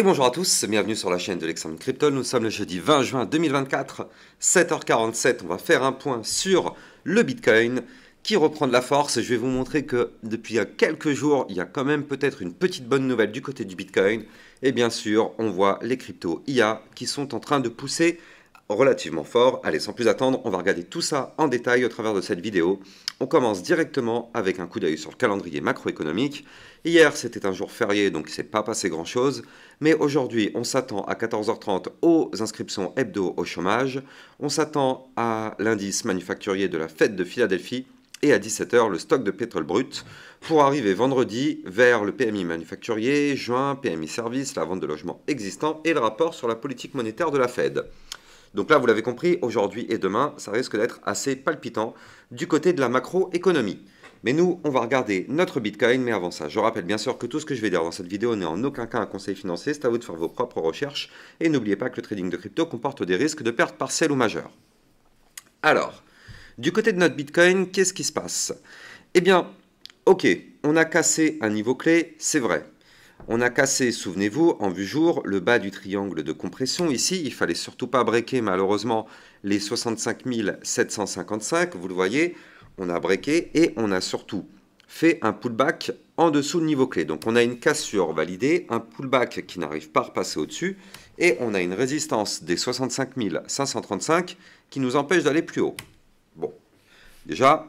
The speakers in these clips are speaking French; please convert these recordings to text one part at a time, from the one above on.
bonjour à tous, bienvenue sur la chaîne de Alexandre Crypto. Nous sommes le jeudi 20 juin 2024, 7h47. On va faire un point sur le Bitcoin qui reprend de la force. Je vais vous montrer que depuis quelques jours, il y a quand même peut-être une petite bonne nouvelle du côté du Bitcoin. Et bien sûr, on voit les cryptos IA qui sont en train de pousser relativement fort. Allez, sans plus attendre, on va regarder tout ça en détail au travers de cette vidéo. On commence directement avec un coup d'œil sur le calendrier macroéconomique. Hier, c'était un jour férié, donc il ne s'est pas passé grand-chose. Mais aujourd'hui, on s'attend à 14h30 aux inscriptions hebdo au chômage. On s'attend à l'indice manufacturier de la Fed de Philadelphie. Et à 17h, le stock de pétrole brut, pour arriver vendredi vers le PMI manufacturier, juin, PMI service, la vente de logements existants et le rapport sur la politique monétaire de la Fed. Donc là, vous l'avez compris, aujourd'hui et demain, ça risque d'être assez palpitant du côté de la macroéconomie. Mais nous, on va regarder notre Bitcoin, mais avant ça, je rappelle bien sûr que tout ce que je vais dire dans cette vidéo n'est en aucun cas un conseil financier, c'est à vous de faire vos propres recherches, et n'oubliez pas que le trading de crypto comporte des risques de perte partielle ou majeure. Alors, du côté de notre Bitcoin, qu'est-ce qui se passe? Eh bien, ok, on a cassé un niveau clé, c'est vrai. On a cassé, souvenez-vous, en vue jour, le bas du triangle de compression. Ici, il ne fallait surtout pas breaker, malheureusement, les 65 755. Vous le voyez, on a breaké et on a surtout fait un pullback en dessous le niveau clé. Donc, on a une cassure validée, un pullback qui n'arrive pas à repasser au-dessus et on a une résistance des 65 535 qui nous empêche d'aller plus haut. Bon, déjà,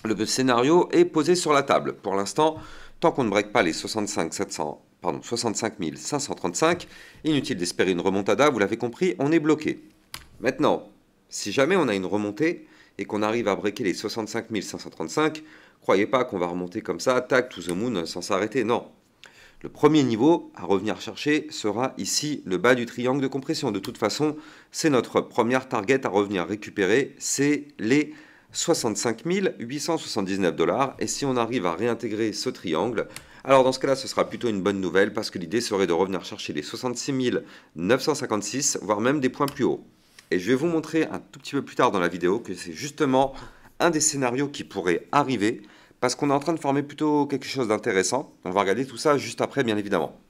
le scénario est posé sur la table. Pour l'instant, tant qu'on ne break pas les 65 535, inutile d'espérer une remontada, vous l'avez compris, on est bloqué. Maintenant, si jamais on a une remontée et qu'on arrive à breaker les 65 535, croyez pas qu'on va remonter comme ça, tac, to the moon, sans s'arrêter, non. Le premier niveau à revenir chercher sera ici le bas du triangle de compression. De toute façon, c'est notre première target à revenir récupérer, c'est les 65 879 $. Et si on arrive à réintégrer ce triangle, alors dans ce cas-là, ce sera plutôt une bonne nouvelle parce que l'idée serait de revenir chercher les 66 956, voire même des points plus hauts. Et je vais vous montrer un tout petit peu plus tard dans la vidéo que c'est justement un des scénarios qui pourrait arriver parce qu'on est en train de former plutôt quelque chose d'intéressant. On va regarder tout ça juste après, bien évidemment.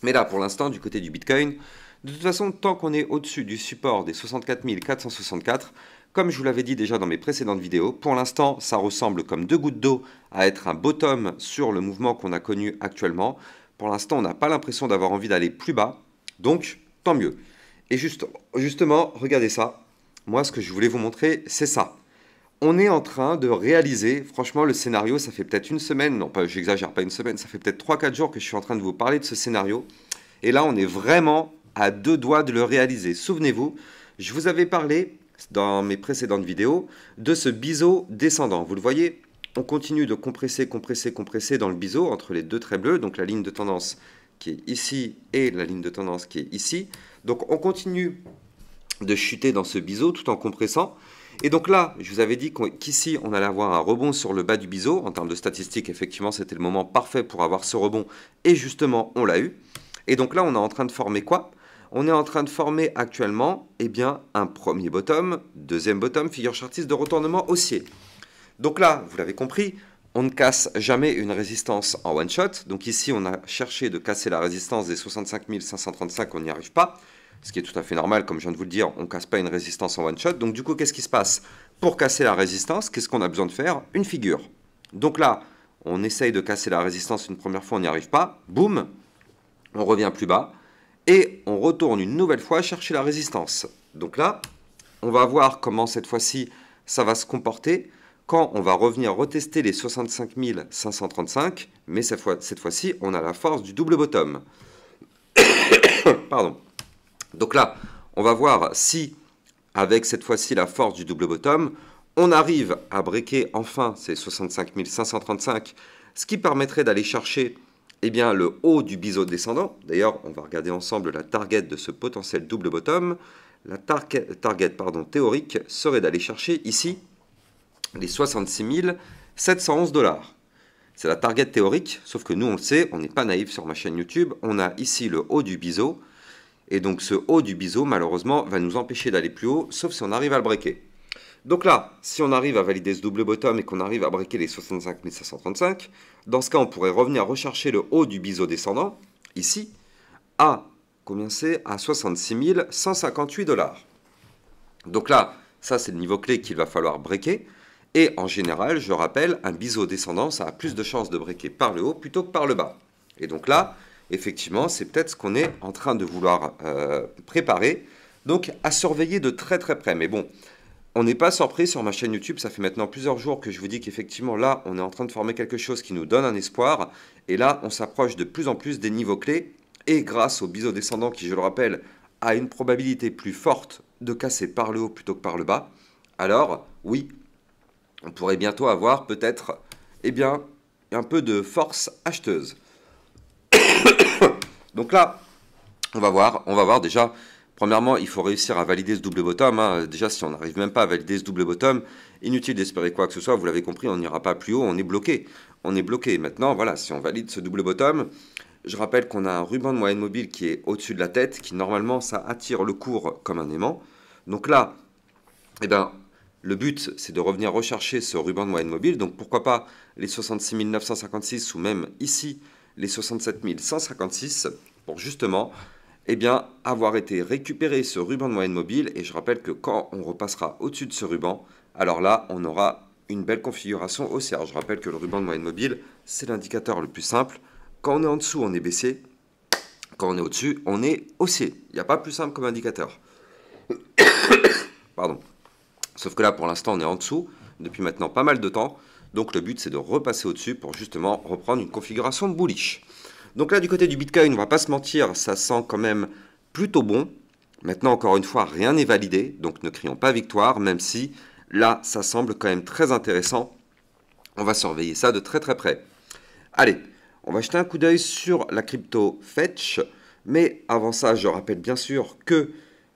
Mais là, pour l'instant, du côté du Bitcoin, de toute façon, tant qu'on est au-dessus du support des 64 464, comme je vous l'avais dit déjà dans mes précédentes vidéos, pour l'instant, ça ressemble comme deux gouttes d'eau à être un bottom sur le mouvement qu'on a connu actuellement. Pour l'instant, on n'a pas l'impression d'avoir envie d'aller plus bas, donc tant mieux. Et justement, regardez ça. Moi, ce que je voulais vous montrer, c'est ça. On est en train de réaliser, franchement, le scénario, ça fait peut-être une semaine, non, pas, j'exagère pas une semaine, ça fait peut-être 3-4 jours que je suis en train de vous parler de ce scénario. Et là, on est vraiment à deux doigts de le réaliser. Souvenez-vous, je vous avais parlé dans mes précédentes vidéos de ce biseau descendant. Vous le voyez, on continue de compresser, compresser, compresser dans le biseau entre les deux traits bleus, donc la ligne de tendance qui est ici et la ligne de tendance qui est ici. Donc on continue de chuter dans ce biseau tout en compressant. Et donc là, je vous avais dit qu'ici, on allait avoir un rebond sur le bas du biseau. En termes de statistiques, effectivement, c'était le moment parfait pour avoir ce rebond. Et justement, on l'a eu. Et donc là, on est en train de former quoi? On est en train de former actuellement, eh bien, un premier bottom, deuxième bottom, figure chartiste de retournement haussier. Donc là, vous l'avez compris, on ne casse jamais une résistance en one shot. Donc ici, on a cherché de casser la résistance des 65 535, on n'y arrive pas. Ce qui est tout à fait normal, comme je viens de vous le dire, on ne casse pas une résistance en one shot. Donc du coup, qu'est-ce qui se passe? Pour casser la résistance, qu'est-ce qu'on a besoin de faire? Une figure. Donc là, on essaye de casser la résistance une première fois, on n'y arrive pas. Boum, on revient plus bas. Et on retourne une nouvelle fois chercher la résistance. Donc là, on va voir comment cette fois-ci, ça va se comporter quand on va revenir retester les 65 535. Mais cette fois-ci, on a la force du double bottom. Pardon. Donc là, on va voir si, avec cette fois-ci la force du double bottom, on arrive à breaker enfin ces 65 535, ce qui permettrait d'aller chercher eh bien, le haut du biseau descendant. D'ailleurs, on va regarder ensemble la target de ce potentiel double bottom. La target théorique serait d'aller chercher ici les 66 711 $. C'est la target théorique, sauf que nous, on le sait, on n'est pas naïf sur ma chaîne YouTube. On a ici le haut du biseau. Et donc ce haut du biseau, malheureusement, va nous empêcher d'aller plus haut, sauf si on arrive à le breaker. Donc là, si on arrive à valider ce double bottom et qu'on arrive à breaker les 65 535, dans ce cas, on pourrait revenir rechercher le haut du biseau descendant, ici, à, combien c'est? À 66 158 $. Donc là, ça c'est le niveau clé qu'il va falloir breaker. Et en général, je rappelle, un biseau descendant, ça a plus de chances de breaker par le haut plutôt que par le bas. Et donc là, effectivement, c'est peut-être ce qu'on est en train de vouloir préparer. Donc à surveiller de très très près. Mais bon, on n'est pas surpris sur ma chaîne YouTube, ça fait maintenant plusieurs jours que je vous dis qu'effectivement là, on est en train de former quelque chose qui nous donne un espoir. Et là, on s'approche de plus en plus des niveaux clés. Et grâce au biseau descendant qui, je le rappelle, a une probabilité plus forte de casser par le haut plutôt que par le bas, alors oui, on pourrait bientôt avoir peut-être, eh bien, un peu de force acheteuse. Donc là, on va voir déjà. Premièrement, il faut réussir à valider ce double bottom. Hein. Déjà, si on n'arrive même pas à valider ce double bottom, inutile d'espérer quoi que ce soit. Vous l'avez compris, on n'ira pas plus haut, on est bloqué. On est bloqué. Maintenant, voilà, si on valide ce double bottom, je rappelle qu'on a un ruban de moyenne mobile qui est au-dessus de la tête, qui normalement, ça attire le cours comme un aimant. Donc là, eh ben, le but, c'est de revenir rechercher ce ruban de moyenne mobile. Donc pourquoi pas les 66 956 ou même ici les 67 156 pour justement eh bien, avoir été récupéré ce ruban de moyenne mobile. Et je rappelle que quand on repassera au-dessus de ce ruban, alors là, on aura une belle configuration haussière. Je rappelle que le ruban de moyenne mobile, c'est l'indicateur le plus simple. Quand on est en dessous, on est baissier. Quand on est au-dessus, on est haussier. Il n'y a pas plus simple comme indicateur. Pardon. Sauf que là, pour l'instant, on est en dessous, depuis maintenant pas mal de temps. Donc le but, c'est de repasser au-dessus pour justement reprendre une configuration bullish. Donc là, du côté du Bitcoin, on ne va pas se mentir, ça sent quand même plutôt bon. Maintenant, encore une fois, rien n'est validé, donc ne crions pas victoire, même si là, ça semble quand même très intéressant. On va surveiller ça de très très près. Allez, on va jeter un coup d'œil sur la crypto Fetch. Mais avant ça, je rappelle bien sûr que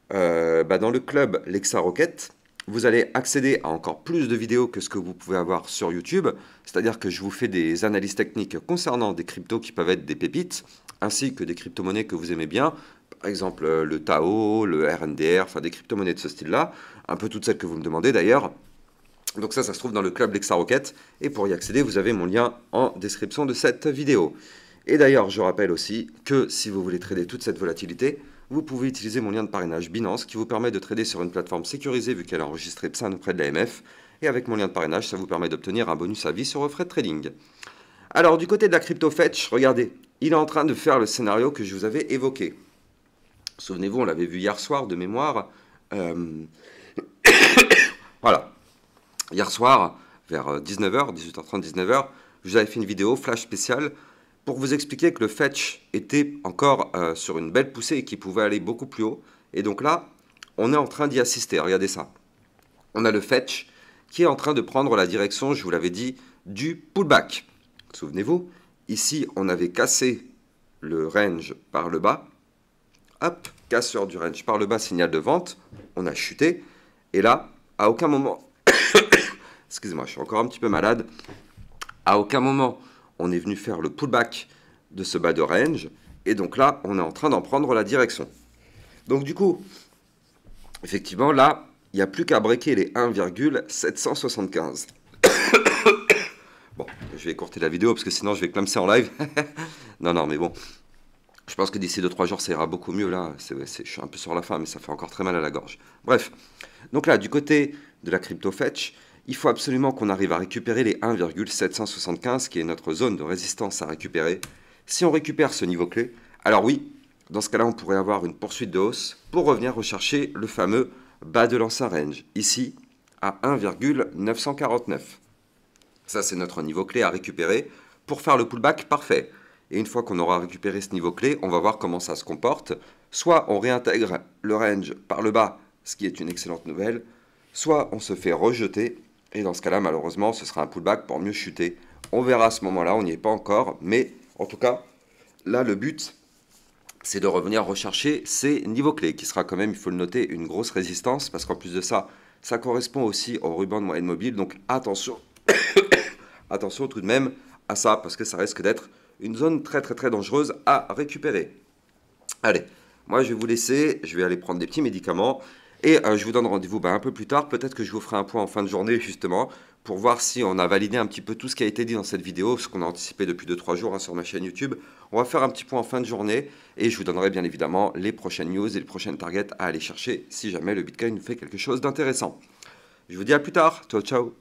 dans le club Lexa Rocket, vous allez accéder à encore plus de vidéos que ce que vous pouvez avoir sur YouTube. C'est-à-dire que je vous fais des analyses techniques concernant des cryptos qui peuvent être des pépites, ainsi que des crypto-monnaies que vous aimez bien. Par exemple, le Tao, le RNDR, enfin des crypto-monnaies de ce style-là. Un peu toutes celles que vous me demandez d'ailleurs. Donc ça se trouve dans le club Lexa Rocket. Et pour y accéder, vous avez mon lien en description de cette vidéo. Et d'ailleurs, je rappelle aussi que si vous voulez trader toute cette volatilité, vous pouvez utiliser mon lien de parrainage Binance qui vous permet de trader sur une plateforme sécurisée vu qu'elle est enregistrée PSAN auprès de l'AMF. Et avec mon lien de parrainage, ça vous permet d'obtenir un bonus à vie sur vos frais de trading. Alors, du côté de la crypto Fetch, regardez, il est en train de faire le scénario que je vous avais évoqué. Souvenez-vous, on l'avait vu hier soir de mémoire. Voilà. Hier soir, vers 19h, 18h30, 19h, je vous avais fait une vidéo flash spéciale pour vous expliquer que le Fetch était encore sur une belle poussée et qu'il pouvait aller beaucoup plus haut. Et donc là, on est en train d'y assister. Regardez ça. On a le Fetch qui est en train de prendre la direction, je vous l'avais dit, du pullback. Souvenez-vous, ici, on avait cassé le range par le bas. Hop, casseur du range par le bas, signal de vente. On a chuté. Et là, à aucun moment... Excusez-moi, je suis encore un petit peu malade. À aucun moment, on est venu faire le pullback de ce bas de range. Et donc là, on est en train d'en prendre la direction. Donc du coup, effectivement, là, il n'y a plus qu'à breaker les 1,775. Bon, je vais écourter la vidéo parce que sinon je vais clamser en live. Non, mais bon. Je pense que d'ici 2-3 jours, ça ira beaucoup mieux. Là, je suis un peu sur la fin, mais ça fait encore très mal à la gorge. Bref. Donc là, du côté de la crypto Fetch, il faut absolument qu'on arrive à récupérer les 1,775, qui est notre zone de résistance à récupérer. Si on récupère ce niveau clé, alors oui, dans ce cas-là, on pourrait avoir une poursuite de hausse pour revenir rechercher le fameux bas de l'ancien range, ici à 1,949. Ça, c'est notre niveau clé à récupérer pour faire le pullback parfait. Et une fois qu'on aura récupéré ce niveau clé, on va voir comment ça se comporte. Soit on réintègre le range par le bas, ce qui est une excellente nouvelle, soit on se fait rejeter. Et dans ce cas-là, malheureusement, ce sera un pullback pour mieux chuter. On verra à ce moment-là, on n'y est pas encore. Mais en tout cas, là, le but, c'est de revenir rechercher ces niveaux clés, qui sera quand même, il faut le noter, une grosse résistance. Parce qu'en plus de ça, ça correspond aussi au ruban de moyenne mobile. Donc attention, attention tout de même à ça, parce que ça risque d'être une zone très très très dangereuse à récupérer. Allez, moi je vais vous laisser, je vais aller prendre des petits médicaments. Et je vous donne rendez-vous un peu plus tard. Peut-être que je vous ferai un point en fin de journée, justement, pour voir si on a validé un petit peu tout ce qui a été dit dans cette vidéo, ce qu'on a anticipé depuis 2-3 jours sur ma chaîne YouTube. On va faire un petit point en fin de journée et je vous donnerai bien évidemment les prochaines news et les prochaines targets à aller chercher si jamais le Bitcoin fait quelque chose d'intéressant. Je vous dis à plus tard. Ciao, ciao.